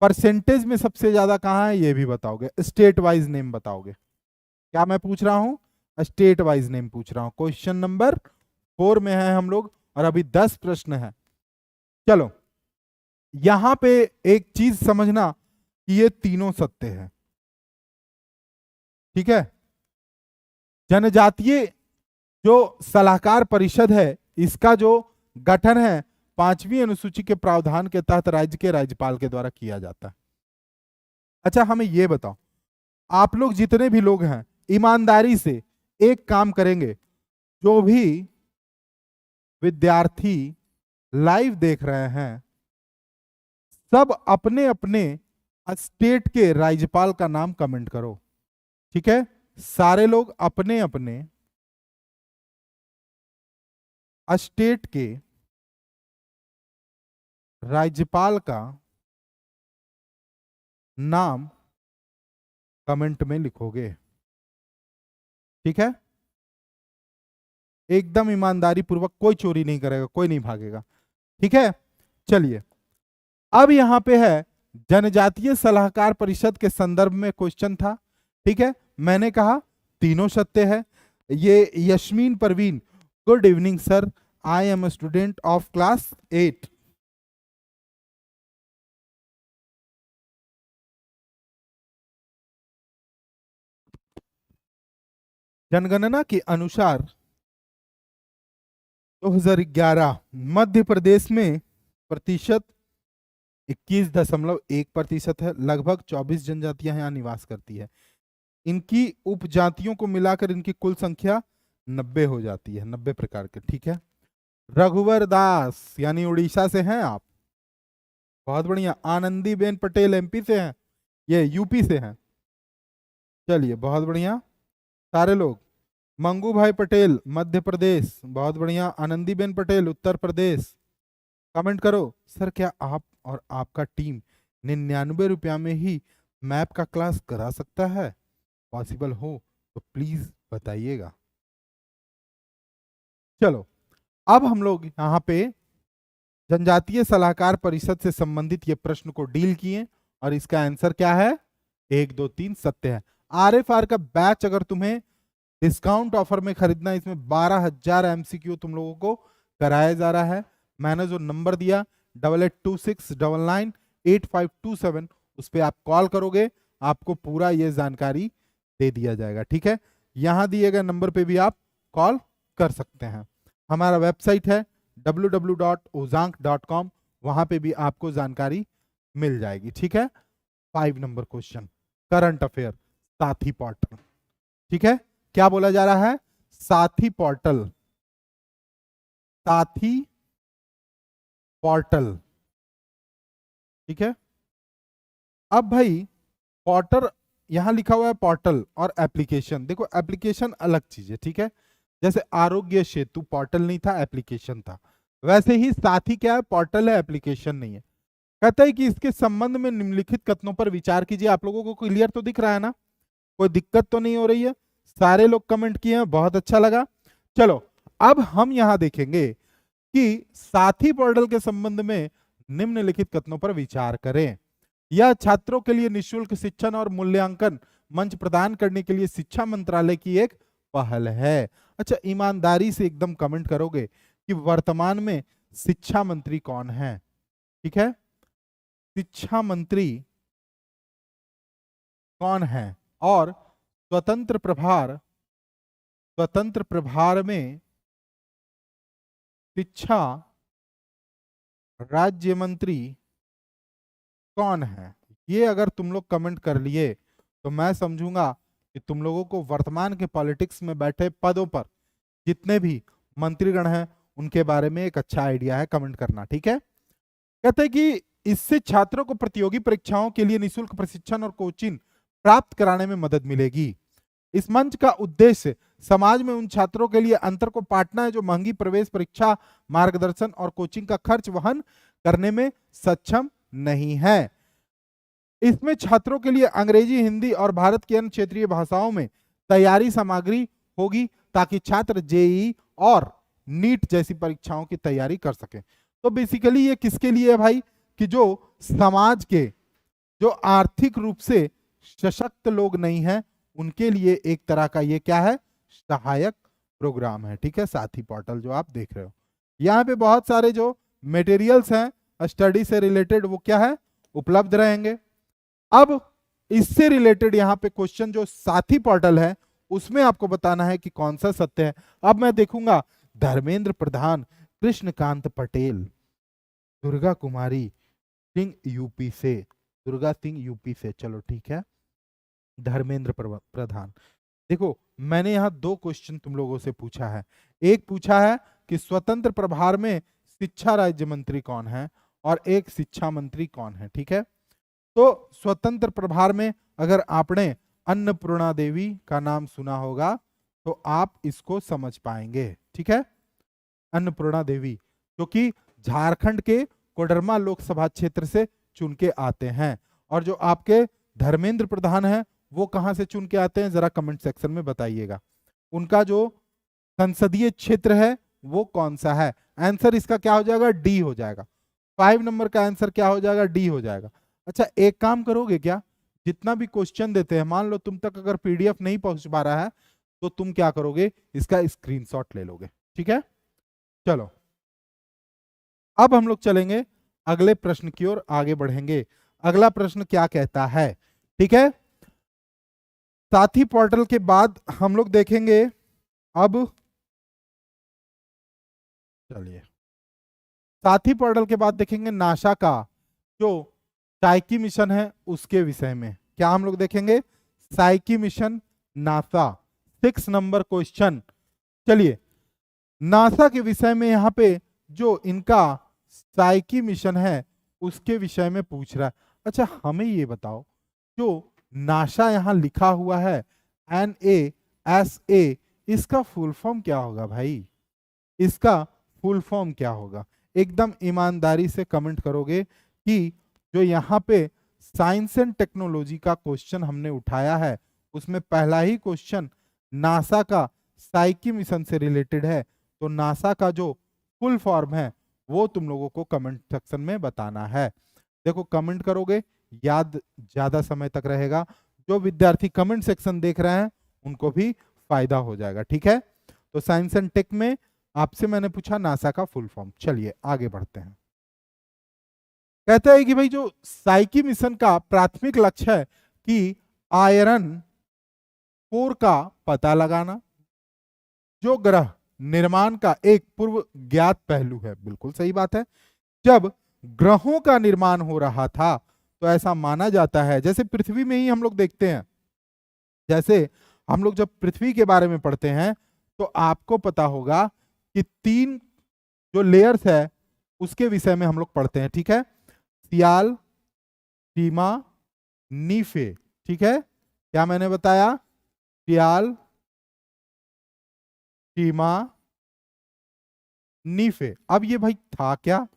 परसेंटेज में सबसे ज्यादा कहां है ये भी बताओगे। स्टेट वाइज नेम बताओगे। क्या मैं पूछ रहा हूं? स्टेट वाइज नेम पूछ रहा हूं। क्वेश्चन नंबर 4 में है हम लोग और अभी 10 प्रश्न है। चलो यहां पे एक चीज समझना कि ये तीनों सत्य है। ठीक है, जनजातीय जो सलाहकार परिषद है इसका जो गठन है 5वीं अनुसूची के प्रावधान के तहत राज्य के राज्यपाल के द्वारा किया जाता है। अच्छा हमें ये बताओ, आप लोग जितने भी लोग हैं ईमानदारी से एक काम करेंगे, जो भी विद्यार्थी लाइव देख रहे हैं सब अपने अपने स्टेट के राज्यपाल का नाम कमेंट करो। ठीक है, सारे लोग अपने अपने स्टेट के राज्यपाल का नाम कमेंट में लिखोगे। ठीक है, एकदम ईमानदारी पूर्वक, कोई चोरी नहीं करेगा, कोई नहीं भागेगा। ठीक है, चलिए अब यहां पे है जनजातीय सलाहकार परिषद के संदर्भ में क्वेश्चन था। ठीक है, मैंने कहा तीनों सत्य है। ये Yasmin Parveen, good evening sir, I am a student of class 8। जनगणना के अनुसार 2011 मध्य प्रदेश में प्रतिशत 21.1% है। लगभग 24 जनजातियां यहाँ निवास करती है। इनकी उपजातियों को मिलाकर इनकी कुल संख्या 90 हो जाती है, 90 प्रकार के। ठीक है, रघुवर दास यानी उड़ीसा से हैं आप, बहुत बढ़िया। आनंदी बेन पटेल एमपी से हैं, ये यूपी से हैं। चलिए बहुत बढ़िया सारे लोग। मंगू भाई पटेल मध्य प्रदेश, बहुत बढ़िया। आनंदी बेन पटेल उत्तर प्रदेश। कमेंट करो सर, क्या आप और आपका टीम 99 रुपया में ही मैप का क्लास करा सकता है? पॉसिबल हो तो प्लीज बताइएगा। चलो अब हम लोग यहाँ पे जनजातीय सलाहकार परिषद से संबंधित ये प्रश्न को डील किए और इसका आंसर क्या है? 1 2 3 सत्य है। RFR का बैच अगर तुम्हें डिस्काउंट ऑफर में खरीदना है, इसमें 12,000 MCQ तुम लोगों को कराया जा रहा है। मैंने जो नंबर दिया 8826998527 उस पर आप कॉल करोगे, आपको पूरा ये जानकारी दे दिया जाएगा। ठीक है, यहां दिए गए नंबर पे भी आप कॉल कर सकते हैं। हमारा वेबसाइट है www.ozank.com, वहां पे भी आपको जानकारी मिल जाएगी। ठीक है, 5 नंबर क्वेश्चन, करंट अफेयर, साथी पोर्टल। ठीक है, क्या बोला जा रहा है? साथी पोर्टल, साथी पोर्टल। ठीक है, अब भाई पोर्टल यहां लिखा हुआ है पोर्टल और एप्लीकेशन। देखो एप्लीकेशन अलग चीज है, ठीक है। जैसे आरोग्य सेतु पोर्टल नहीं था, एप्लीकेशन था, वैसे ही साथी क्या है? पोर्टल है, एप्लीकेशन नहीं है। कहता है कि इसके संबंध में निम्नलिखित कथनों पर विचार कीजिए। आप लोगों को क्लियर तो दिख रहा है ना? कोई दिक्कत तो नहीं हो रही है? सारे लोग कमेंट किए हैं, बहुत अच्छा लगा। चलो अब हम यहां देखेंगे कि साथी पोर्टल के संबंध में निम्नलिखित कथनों पर विचार करें। यह छात्रों के लिए निःशुल्क शिक्षण और मूल्यांकन मंच प्रदान करने के लिए शिक्षा मंत्रालय की एक पहल है। अच्छा, ईमानदारी से एकदम कमेंट करोगे कि वर्तमान में शिक्षा मंत्री कौन है? ठीक है, शिक्षा मंत्री कौन है? और स्वतंत्र प्रभार में शिक्षा राज्य मंत्री कौन है? ये अगर तुम लोग कमेंट कर लिए तो मैं समझूंगा कि तुम लोगों को वर्तमान के पॉलिटिक्स में बैठे पदों पर जितने भी मंत्रीगण हैं उनके बारे में एक अच्छा आइडिया है। कमेंट करना, ठीक है। कहते हैं कि इससे छात्रों को प्रतियोगी परीक्षाओं के लिए निःशुल्क प्रशिक्षण और कोचिंग प्राप्त कराने में मदद मिलेगी। इस मंच का उद्देश्य समाज में उन छात्रों के लिए अंतर को पाटना है जो महंगी प्रवेश परीक्षा, मार्गदर्शन और कोचिंग का खर्च वहन करने में सक्षम नहीं है। इसमें छात्रों के लिए अंग्रेजी, हिंदी और भारत की अन्य क्षेत्रीय भाषाओं में तैयारी सामग्री होगी ताकि छात्र जेईई और नीट जैसी परीक्षाओं की तैयारी कर सकें। तो बेसिकली ये किसके लिए है भाई? कि जो समाज के जो आर्थिक रूप से सशक्त लोग नहीं हैं उनके लिए एक तरह का ये क्या है? सहायक प्रोग्राम है। ठीक है, साथी पोर्टल जो आप देख रहे हो, यहाँ पे बहुत सारे जो मटेरियल्स हैं स्टडी से रिलेटेड वो क्या है? उपलब्ध रहेंगे। अब इससे रिलेटेड यहाँ पे क्वेश्चन जो साथी पोर्टल है उसमें आपको बताना है कि कौन सा सत्य है। अब मैं देखूंगा धर्मेंद्र प्रधान, कृष्णकांत पटेल, दुर्गा कुमारी सिंह यूपी से, दुर्गा सिंह यूपी से, चलो ठीक है, धर्मेंद्र प्रधान। देखो मैंने यहाँ 2 क्वेश्चन तुम लोगों से पूछा है। एक पूछा है कि स्वतंत्र प्रभार में शिक्षा राज्य मंत्री कौन है और एक शिक्षा मंत्री कौन है। ठीक है, तो स्वतंत्र प्रभार में अगर आपने अन्नपूर्णा देवी का नाम सुना होगा तो आप इसको समझ पाएंगे। ठीक है, अन्नपूर्णा देवी जो कि झारखंड के कोडरमा लोकसभा क्षेत्र से चुन के आते हैं। और जो आपके धर्मेंद्र प्रधान हैं वो कहां से चुन के आते हैं जरा कमेंट सेक्शन में बताइएगा। उनका जो संसदीय क्षेत्र है वो कौन सा है? आंसर इसका क्या हो जाएगा? डी हो जाएगा। 5 नंबर का आंसर क्या हो जाएगा? डी हो जाएगा। अच्छा एक काम करोगे क्या, जितना भी क्वेश्चन देते हैं मान लो तुम तक अगर पीडीएफ नहीं पहुंच पा रहा है तो तुम क्या करोगे? इसका स्क्रीनशॉट ले लोगे। ठीक है, चलो अब हम लोग चलेंगे अगले प्रश्न की ओर आगे बढ़ेंगे। अगला प्रश्न क्या कहता है? ठीक है, साथी पोर्टल के बाद हम लोग देखेंगे अब, चलिए साथी पोर्टल के बाद देखेंगे नासा का जो साइकी मिशन है उसके विषय में। क्या हम लोग देखेंगे? Psyche mission, NASA. 6 number question. चलिए नासा के विषय में यहाँ पे जो इनका साइकी मिशन है उसके विषय में पूछ रहा है। अच्छा हमें ये बताओ, जो नासा यहाँ लिखा हुआ है NASA, इसका फुल फॉर्म क्या होगा भाई? इसका फुल फॉर्म क्या होगा? एकदम ईमानदारी से कमेंट करोगे कि जो यहाँ पे साइंस एंड टेक्नोलॉजी का क्वेश्चन हमने उठाया है उसमें पहला ही क्वेश्चन नासा का साइकी मिशन से रिलेटेड है। तो नासा का जो फुल फॉर्म है वो तुम लोगों को कमेंट सेक्शन में बताना है। देखो कमेंट करोगे याद ज्यादा समय तक रहेगा, जो विद्यार्थी कमेंट सेक्शन देख रहे हैं उनको भी फायदा हो जाएगा। ठीक है, तो साइंस एंड टेक में आपसे मैंने पूछा नासा का फुल फॉर्म। चलिए आगे बढ़ते हैं। कहता है कि भाई जो साइकी मिशन का प्राथमिक लक्ष्य है कि आयरन कोर का पता लगाना, जो ग्रह निर्माण का एक पूर्व ज्ञात पहलू है। बिल्कुल सही बात है। जब ग्रहों का निर्माण हो रहा था तो ऐसा माना जाता है, जैसे पृथ्वी में ही हम लोग देखते हैं, जैसे हम लोग जब पृथ्वी के बारे में पढ़ते हैं तो आपको पता होगा कि 3 जो लेयर्स है उसके विषय में हम लोग पढ़ते हैं, ठीक है। सियाल, टीमा, नीफे, ठीक है। क्या मैंने बताया? सियाल, टीमा, नीफे। अब ये भाई था क्या?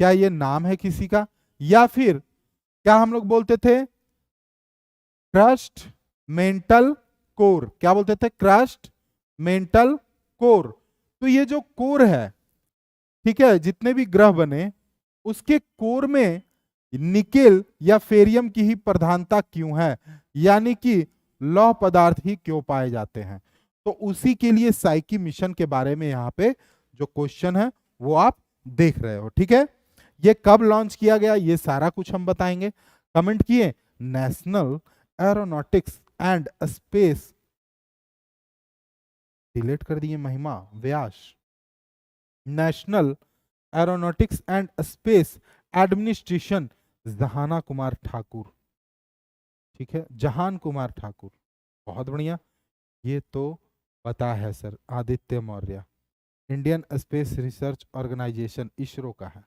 क्या ये नाम है किसी का, या फिर क्या हम लोग बोलते थे क्रस्ट, मेंटल, कोर? क्या बोलते थे? Crust, mental, core. तो ये जो कोर है, ठीक है, जितने भी ग्रह बने उसके कोर में निकेल या फेरियम की ही प्रधानता क्यों है, यानी कि लौह पदार्थ ही क्यों पाए जाते हैं? तो उसी के लिए साइकी मिशन के बारे में यहाँ पे जो क्वेश्चन है वो आप देख रहे हो, ठीक है। ये कब लॉन्च किया गया ये सारा कुछ हम बताएंगे। कमेंट किए national aeronautics and space, delete कर दिए Mahima Vyas, national aeronautics and space administration Jahana Kumar Thakur, ठीक है, जहान कुमार ठाकुर। बहुत बढ़िया, ये तो पता है sir. Aditya Maurya Indian space research organisation ISRO का है।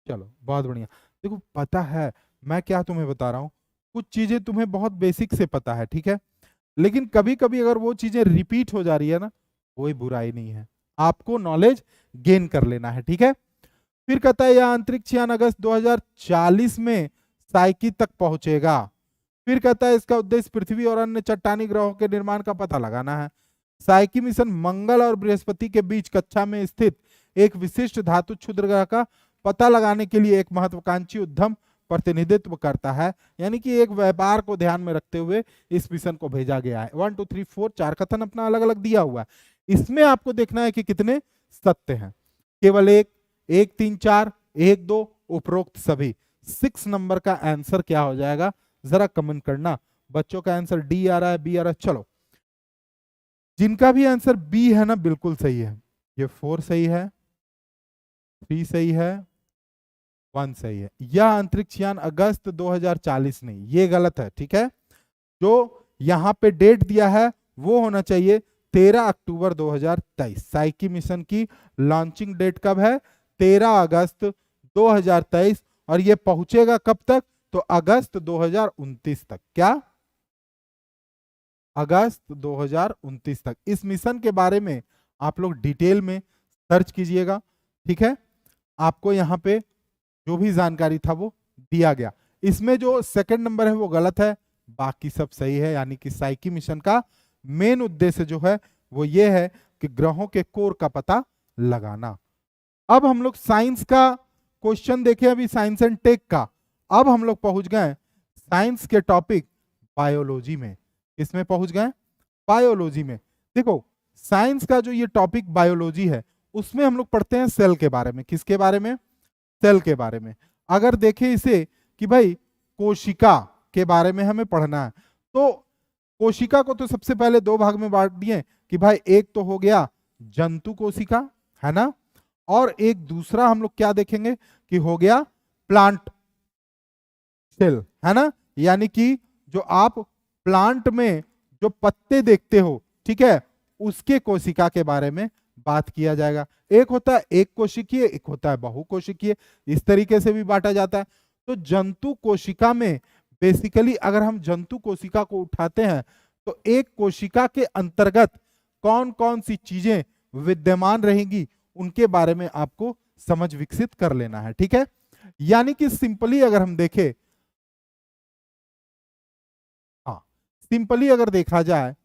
चलो बहुत बढ़िया। देखो पता है, मैं क्या तुम्हें बता रहा हूं, कुछ चीजें तुम्हें बहुत बेसिक से पता है, ठीक है, लेकिन कभी कभी अगर वो चीजें रिपीट हो जा रही है ना, कोई बुराई नहीं है, आपको नॉलेज गेन कर लेना है, ठीक है। फिर कहता है यह अंतरिक्ष यान अगस्त 2040 में साइकी तक पहुंचेगा। फिर कहता है इसका उद्देश्य पृथ्वी और अन्य चट्टानी ग्रहों के निर्माण का पता लगाना है। साइकी मिशन मंगल और बृहस्पति के बीच कक्षा में स्थित एक विशिष्ट धातु क्षुद्र ग्रह का पता लगाने के लिए एक महत्वाकांक्षी उद्यम प्रतिनिधित्व करता है, यानी कि एक व्यापार को ध्यान में रखते हुए इस मिशन को भेजा गया है। 1 2 3 4 4 कथन अपना अलग अलग दिया हुआ है, इसमें आपको देखना है कि कितने सत्य हैं। केवल एक, 1 3 4, 1 2, उपरोक्त सभी। 6 नंबर का आंसर क्या हो जाएगा जरा कमेंट करना। बच्चों का आंसर डी आ रहा है, बी आ रहा है। चलो जिनका भी आंसर बी है ना बिल्कुल सही है। ये 4 सही है, 3 सही है, 1 सही है। यह अंतरिक्ष यान अगस्त 2040 नहीं, ये गलत है, ठीक है। जो यहां पे डेट दिया है वो होना चाहिए 13 अक्टूबर 2023। साइकी मिशन की लॉन्चिंग डेट कब है? 13 अगस्त 2023। और ये पहुंचेगा कब तक? तो अगस्त 2029 तक। क्या? अगस्त 2029 तक। इस मिशन के बारे में आप लोग डिटेल में सर्च कीजिएगा, ठीक है। आपको यहाँ पे जो भी जानकारी था वो दिया गया। इसमें जो सेकंड नंबर है वो गलत है, बाकी सब सही है। यानी कि साइकी मिशन का मेन उद्देश्य जो है वो ये है कि ग्रहों के कोर का पता लगाना। अब हम लोग साइंस का क्वेश्चन देखें, अभी साइंस एंड टेक का। अब हम लोग पहुंच गए साइंस के टॉपिक बायोलॉजी में। किसमें पहुंच गए? बायोलॉजी में। देखो साइंस का जो ये टॉपिक बायोलॉजी है उसमें हम लोग पढ़ते हैं सेल के बारे में। किसके बारे में? सेल के बारे में। अगर देखें इसे कि भाई कोशिका के बारे में हमें पढ़ना है, तो कोशिका को तो सबसे पहले 2 भाग में बांट दिए कि भाई एक तो हो गया जंतु कोशिका, है ना, और एक दूसरा हम लोग क्या देखेंगे कि हो गया प्लांट सेल, है ना। यानी कि जो आप प्लांट में जो पत्ते देखते हो, ठीक है, उसके कोशिका के बारे में बात किया जाएगा। एक होता है एक कोशिकीय, एक होता है बहुकोशिकीय, इस तरीके से भी बांटा जाता है। तो जंतु कोशिका में बेसिकली अगर हम जंतु कोशिका को उठाते हैं तो एक कोशिका के अंतर्गत कौन कौन सी चीजें विद्यमान रहेंगी उनके बारे में आपको समझ विकसित कर लेना है, ठीक है। यानी कि सिंपली अगर हम देखें, हाँ सिंपली अगर देखा जाए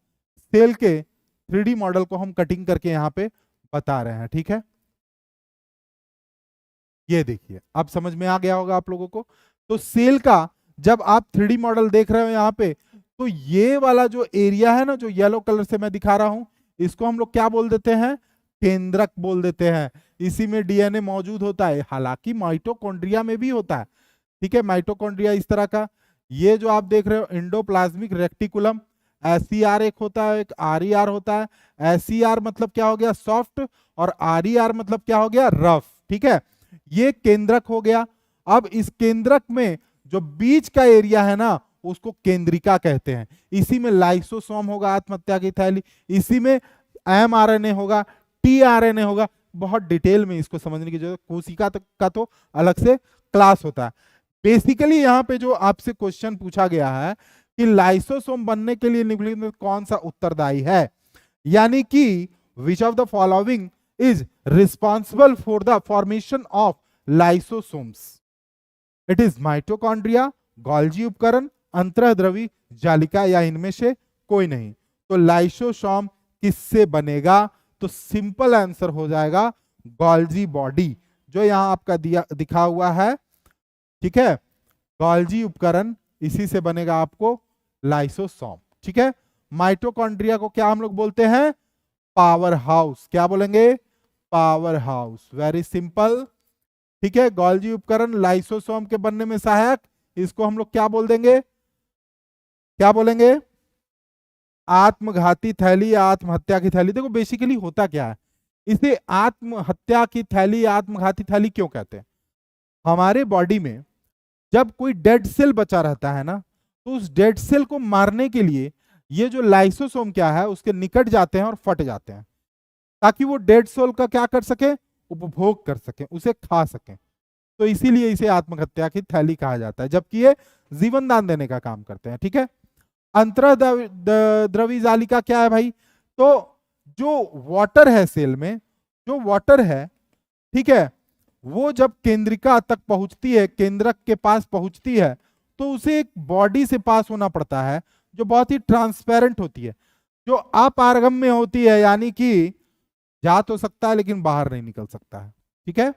सेल के 3D मॉडल को हम कटिंग करके यहां पे बता रहे हैं, ठीक है। ये देखिए अब समझ में आ गया होगा आप लोगों को। तो सेल का जब आप 3D मॉडल देख रहे हो यहाँ पे, तो ये वाला जो एरिया है ना, जो येलो कलर से मैं दिखा रहा हूं, इसको हम लोग क्या बोल देते हैं? केंद्रक बोल देते हैं। इसी में डीएनए मौजूद होता है, हालांकि माइटोकॉन्ड्रिया में भी होता है, ठीक है। माइटोकॉन्ड्रिया इस तरह का, ये जो आप देख रहे हो एंडोप्लाज्मिक रेक्टिकुलम, एसईआर एक होता है, एक आरईआर होता है। एसईआर मतलब क्या हो गया? सॉफ्ट, और आरईआर मतलब क्या हो गया? रफ, ठीक है। ये केंद्रक हो गया। अब इस केंद्रक में जो बीच का एरिया है ना उसको केंद्रिका कहते हैं। इसी में लाइसोसोम होगा आत्महत्या की थैली, इसी में एमआरएनए होगा, टीआरएनए होगा। बहुत डिटेल में इसको समझने की जरूरत, कोशिका का तो अलग से क्लास होता है। बेसिकली यहाँ पे जो आपसे क्वेश्चन पूछा गया है कि लाइसोसोम बनने के लिए निम्नलिखित में कौन सा उत्तरदायी है, यानी कि which of the following is responsible for the formation of lysosomes. It is mitochondria, Golgi उपकरण, अंतःद्रवी जालिका, या इनमें से कोई नहीं। तो लाइसोसोम किससे बनेगा? तो सिंपल आंसर हो जाएगा गोल्जी बॉडी, जो यहां आपका दिखा हुआ है, ठीक है। गोल्जी उपकरण, इसी से बनेगा आपको लाइसोसोम, ठीक है। माइटोकॉन्ड्रिया को क्या हम लोग बोलते हैं? Power house. क्या बोलेंगे? Power house. वेरी सिंपल, ठीक है। गोल्जी उपकरण लाइसोसोम के बनने में सहायक, इसको हम लोग क्या बोल देंगे? क्या बोलेंगे? आत्मघाती थैली या आत्महत्या की थैली। देखो बेसिकली होता क्या है, इसे आत्महत्या की थैली, आत्मघाती थैली क्यों कहते हैं? हमारे बॉडी में जब कोई डेड सेल बचा रहता है ना, तो उस डेड सेल को मारने के लिए ये जो लाइसोसोम क्या है उसके निकट जाते हैं और फट जाते हैं, ताकि वो डेड सेल का क्या कर सके? उपभोग कर सके, उसे खा सके। तो इसीलिए इसे आत्महत्या की थैली कहा जाता है, जबकि ये जीवन दान देने का काम करते हैं, ठीक है। अंतःद्रवी जालिका क्या है भाई? तो जो वाटर है सेल में, जो वाटर है, ठीक है, वो जब केंद्रिका तक पहुंचती है, केंद्रक के पास पहुंचती है, तो उसे एक बॉडी से पास होना पड़ता है जो बहुत ही ट्रांसपेरेंट होती है, जो अपारगम्य होती है, यानी कि जा तो सकता है लेकिन बाहर नहीं निकल सकता है, ठीक है।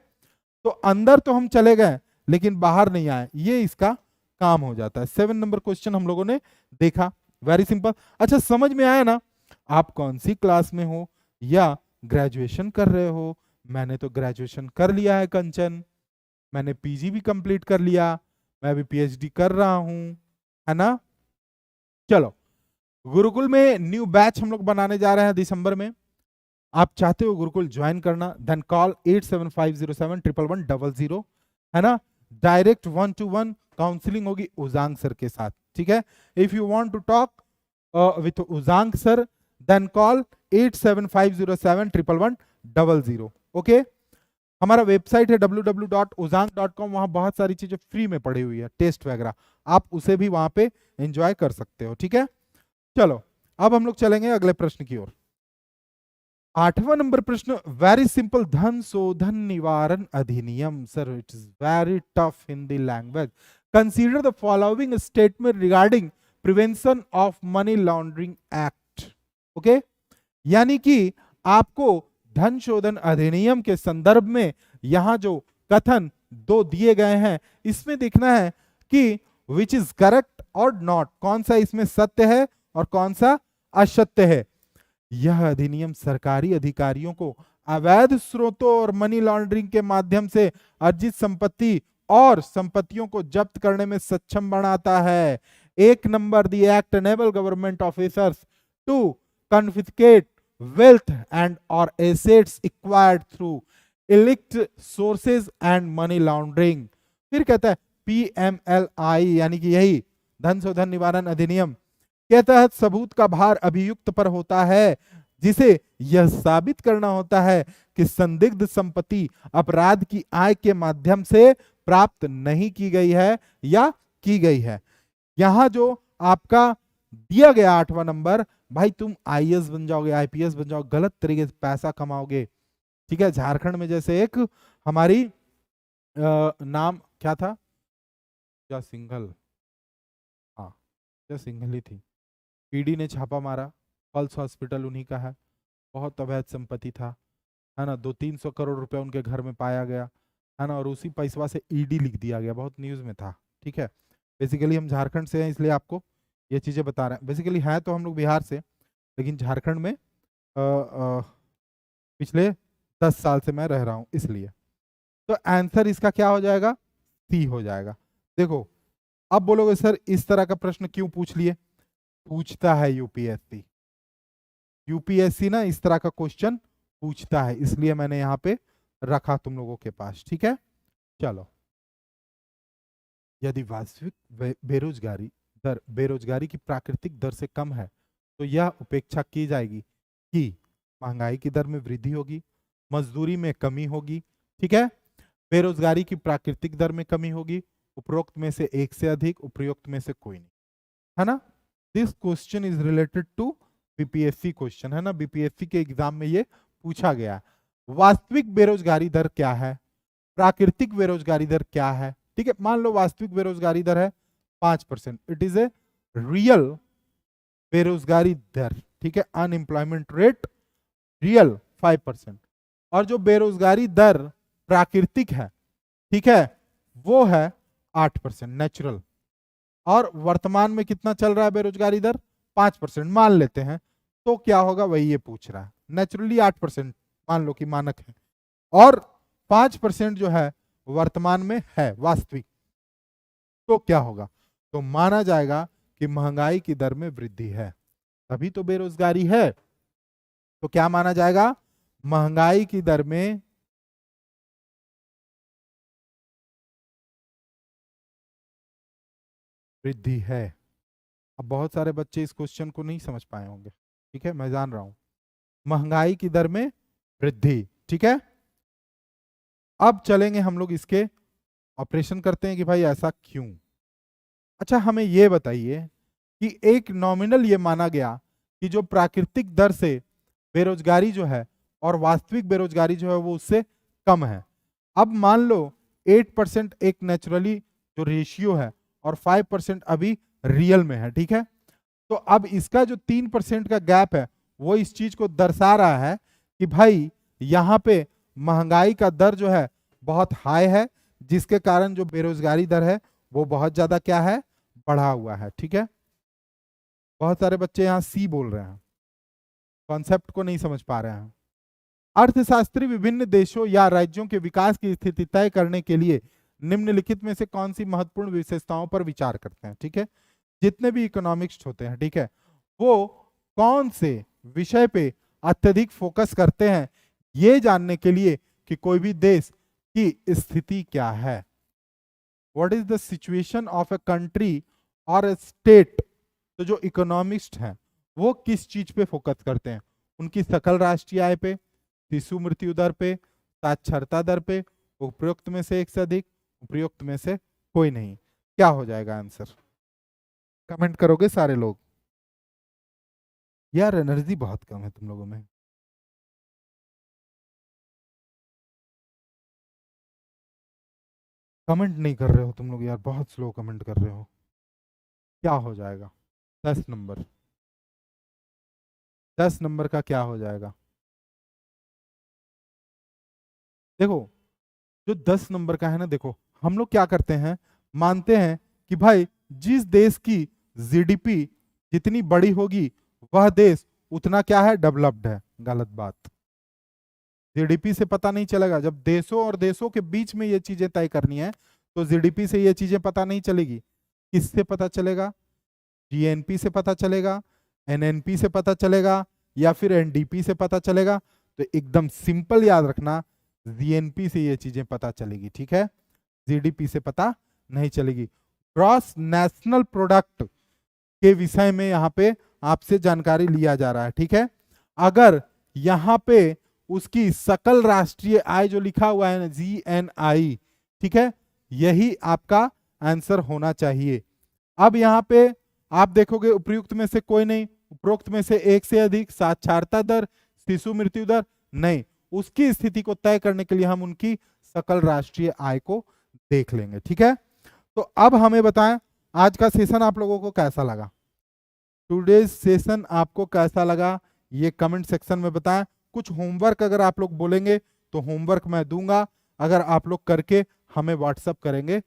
तो अंदर तो हम चले गए लेकिन बाहर नहीं आए, ये इसका काम हो जाता है। 7 नंबर क्वेश्चन हम लोगों ने देखा, वेरी सिंपल। अच्छा समझ में आया ना? आप कौन सी क्लास में हो या ग्रेजुएशन कर रहे हो? मैंने तो ग्रेजुएशन कर लिया है कंचन, मैंने पीजी भी कंप्लीट कर लिया, मैं अभी पीएचडी कर रहा हूं, है ना। चलो, गुरुकुल में न्यू बैच हम लोग बनाने जा रहे हैं दिसंबर में। आप चाहते हो गुरुकुल ज्वाइन करना, देन कॉल 8750711100, है ना। डायरेक्ट 1-to-1 काउंसलिंग होगी उजांग सर के साथ, ठीक है। If you want to talk with Uzang sir, then call 8750711100, okay. हमारा वेबसाइट है www.uzang.com, वहां बहुत सारी चीजें फ्री में पड़ी हुई है, टेस्ट वगैरह, आप उसे भी वहां पे एंजॉय कर सकते हो, ठीक है। चलो अब हम लोग चलेंगे अगले प्रश्न की ओर। 8वां नंबर प्रश्न, वेरी सिंपल, धन शोधन निवारण अधिनियम। Sir it is very tough Hindi language. Consider the following statement regarding prevention of money laundering act, okay. यानी कि आपको धन शोधन अधिनियम के संदर्भ में यहां जो कथन दो दिए गए हैं, इसमें देखना है कि विच इज करेक्ट और नॉट, कौन सा इसमें सत्य है और कौन सा असत्य है। यह अधिनियम सरकारी अधिकारियों को अवैध स्रोतों और मनी लॉन्ड्रिंग के माध्यम से अर्जित संपत्ति और संपत्तियों को जब्त करने में सक्षम बनाता है। 1 number, the act enable government officers to confiscate wealth and or assets acquired through illicit sources and money laundering। फिर कहता है PMLI, यानी कि यही धन शोधन निवारण अधिनियम के तहत सबूत का भार अभियुक्त पर होता है, जिसे यह साबित करना होता है कि संदिग्ध संपत्ति अपराध की आय के माध्यम से प्राप्त नहीं की गई है या की गई है। यहां जो आपका दिया गया 8वां नंबर, भाई तुम आईएएस बन जाओगे, आईपीएस बन जाओगे, गलत तरीके से पैसा कमाओगे, ठीक है। झारखंड में जैसे एक हमारी नाम क्या था, क्या सिंघल, हाँ क्या सिंघल ही थी, ईडी ने छापा मारा, पल्स हॉस्पिटल उन्हीं का है, बहुत अवैध संपत्ति था, है ना। 200-300 करोड़ रुपए उनके घर में पाया गया, है ना, और उसी पैसा से ईडी लिख दिया गया, बहुत न्यूज में था, ठीक है। बेसिकली हम झारखंड से हैं इसलिए आपको ये चीजें बता रहे हैं। बेसिकली है तो हम लोग बिहार से, लेकिन झारखंड में पिछले 10 साल से मैं रह रहा हूं इसलिए। तो आंसर इसका क्या हो जाएगा? सी हो जाएगा। देखो अब बोलोगे सर इस तरह का प्रश्न क्यों पूछ लिए? पूछता है यूपीएससी, यूपीएससी ना इस तरह का क्वेश्चन पूछता है, इसलिए मैंने यहाँ पे रखा तुम लोगों के पास, ठीक है। चलो यदि वास्तविक बेरोजगारी दर बेरोजगारी की प्राकृतिक दर से कम है तो यह उपेक्षा की जाएगी कि महंगाई की दर में वृद्धि होगी, मजदूरी में कमी होगी। ठीक है, बेरोजगारी की प्राकृतिक दर में कमी होगी, उपरोक्त में से एक से अधिक, उपयुक्त में से कोई नहीं, है ना। This question is related to BPSC question, है ना, बीपीएससी के एग्जाम में ये पूछा गया। वास्तविक बेरोजगारी दर क्या है, प्राकृतिक बेरोजगारी दर क्या है। ठीक है, मान लो वास्तविक बेरोजगारी दर है 5%, इट इज ए रियल बेरोजगारी दर। ठीक है, अनएम्प्लॉयमेंट रेट रियल 5%, और जो बेरोजगारी दर प्राकृतिक है, ठीक है, वो है 8% नेचुरल। और वर्तमान में कितना चल रहा है बेरोजगारी दर, 5% मान लेते हैं, तो क्या होगा वही ये पूछ रहा है। नेचुरली 8% मान लो कि मानक है, और 5% जो है वर्तमान में है वास्तविक, तो क्या होगा, तो माना जाएगा कि महंगाई की दर में वृद्धि है, तभी तो बेरोजगारी है। तो क्या माना जाएगा, महंगाई की दर में वृद्धि है। अब बहुत सारे बच्चे इस क्वेश्चन को नहीं समझ पाए होंगे, ठीक है, मैं जान रहा हूं, महंगाई की दर में वृद्धि। ठीक है, अब चलेंगे हम लोग इसके ऑपरेशन करते हैं कि भाई ऐसा क्यों। अच्छा, हमें यह बताइए कि एक नॉमिनल ये माना गया कि जो प्राकृतिक दर से बेरोजगारी जो है और वास्तविक बेरोजगारी जो है वो उससे कम है। अब मान लो 8% एक नेचुरली जो रेशियो है और 5% अभी रियल में है। ठीक है, तो अब इसका जो 3% का गैप है वो इस चीज को दर्शा रहा है कि भाई यहाँ पे महंगाई का दर जो है बहुत हाई है, जिसके कारण जो बेरोजगारी दर है वो बहुत ज्यादा क्या है, बढ़ा हुआ है। ठीक है, बहुत सारे बच्चे यहाँ सी बोल रहे हैं, कॉन्सेप्ट को नहीं समझ पा रहे हैं। अर्थशास्त्री विभिन्न देशों या राज्यों के विकास की स्थिति तय करने के लिए निम्नलिखित में से कौन सी महत्वपूर्ण विशेषताओं पर विचार करते हैं। ठीक है, जितने भी इकोनॉमिक्स होते हैं, ठीक है, वो कौन से विषय पे अत्यधिक फोकस करते हैं ये जानने के लिए कि कोई भी देश की स्थिति क्या है, what is the situation of a country और ए स्टेट। तो जो इकोनॉमिस्ट हैं वो किस चीज पे फोकस करते हैं, उनकी सकल राष्ट्रीय आय पे, शिशु मृत्यु दर पे, साक्षरता दर पे, उपयुक्त में से एक से अधिक, उपयुक्त में से कोई नहीं। क्या हो जाएगा आंसर, कमेंट करोगे सारे लोग। यार एनर्जी बहुत कम है तुम लोगों में। कमेंट नहीं कर रहे हो तुम लोग यार, बहुत स्लो कमेंट कर रहे हो। क्या हो जाएगा, 10 नंबर, 10 नंबर का क्या हो जाएगा। देखो जो 10 नंबर का है ना, देखो हम लोग क्या करते हैं, मानते हैं कि भाई जिस देश की जीडीपी जितनी बड़ी होगी वह देश उतना क्या है, डेवलप्ड है। गलत बात, जीडीपी से पता नहीं चलेगा। जब देशों और देशों के बीच में ये चीजें तय करनी है तो जीडीपी से ये चीजें पता नहीं चलेगी। किससे पता चलेगा, जीएनपी से पता चलेगा, एनएनपी से पता चलेगा, या फिर एनडीपी से पता चलेगा। तो एकदम सिंपल याद रखना, जीएनपी से ये चीजें पता चलेगी। ठीक है, जीडीपी से पता नहीं चलेगी। ग्रॉस नेशनल प्रोडक्ट के विषय में यहाँ पे आपसे जानकारी लिया जा रहा है। ठीक है, अगर यहाँ पे उसकी सकल राष्ट्रीय आय जो लिखा हुआ है ना, जीएनआई, ठीक है, यही आपका आंसर होना चाहिए। अब यहाँ पे आप देखोगे उपयुक्त में से कोई नहीं, उपरोक्त में से एक से अधिक, साक्षरता दर, शिशु मृत्यु दर नहीं। उसकी स्थिति को तय करने के लिए हम उनकी सकल राष्ट्रीय आय को देख लेंगे। ठीक है, तो अब हमें बताएं आज का सेशन आप लोगों को कैसा लगा, टुडेज सेशन आपको कैसा लगा ये कमेंट सेक्शन में बताएं। कुछ होमवर्क अगर आप लोग बोलेंगे तो होमवर्क मैं दूंगा, अगर आप लोग करके हमें व्हाट्सअप करेंगे